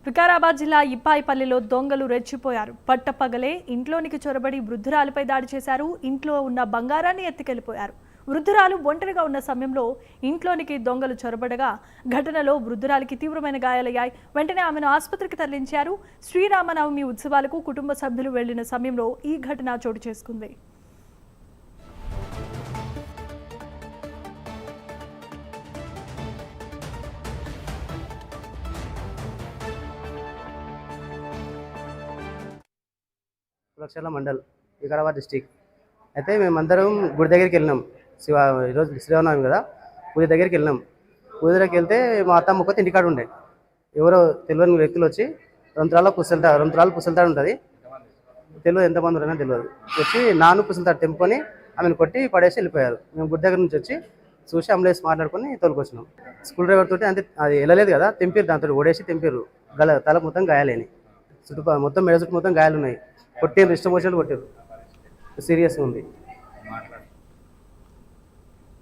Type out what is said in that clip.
వికారాబాద్ జిల్లా ఇప్పాయిపల్లిలో దొంగలు రెచ్చిపోయారు. పట్టపగలే ఇంట్లోనికి చొరబడి వృద్ధురాలిపై దాడి చేశారు. ఇంట్లో ఉన్న బంగారాన్ని ఎత్తుకెళ్లిపోయారు. వృద్ధురాలు ఒంటరిగా ఉన్న సమయంలో ఇంట్లోనికి దొంగలు చొరబడగా ఘటనలో వృద్ధురాలికి తీవ్రమైన గాయాలయ్యాయి. వెంటనే ఆమెను ఆసుపత్రికి తరలించారు. శ్రీరామనవమి ఉత్సవాలకు కుటుంబ సభ్యులు వెళ్లిన సమయంలో ఈ ఘటన చోటు చేసుకుంది. కులక్షల మండల్ వికారాబాద్ డిస్టిక్. అయితే మేమందరం గుడి దగ్గరికి వెళ్ళినాం. ఈరోజు శ్రీరామనవమి కదా, పూజ దగ్గరికి వెళ్ళినాం. పూజ దగ్గరికి వెళ్తే మా అత్తమ్మ ఒక్కతే ఇంటికాడ ఉండే. ఎవరో తెలియని వ్యక్తులు వచ్చి రెండు రాళ్ళు పుసలుతాడు ఉంటుంది, తెలియదు ఎంతమంది ఉన్నారో తెలియదు. వచ్చి నాను పుసలుతాడు తెంపుకొని ఆమెను కొట్టి పడేసి వెళ్ళిపోయారు. మేము గుడి దగ్గర నుంచి వచ్చి చూసి అంబులెన్స్ మాట్లాడుకొని తోలుకొచ్చినాం. స్కూల్ డ్రైవర్ తోటి అంతే, అది వెళ్ళలేదు కదా, తెంపారు. దాంతో ఓడేసి తెంపారు. తల మొత్తం గాయాలేని, మొత్తం మెడ చుట్టూ మొత్తం గాయాలు ఉన్నాయి. కొట్టిండ్రు, ఇష్టం వచ్చినట్టు కొట్టారు. సీరియస్గా ఉంది.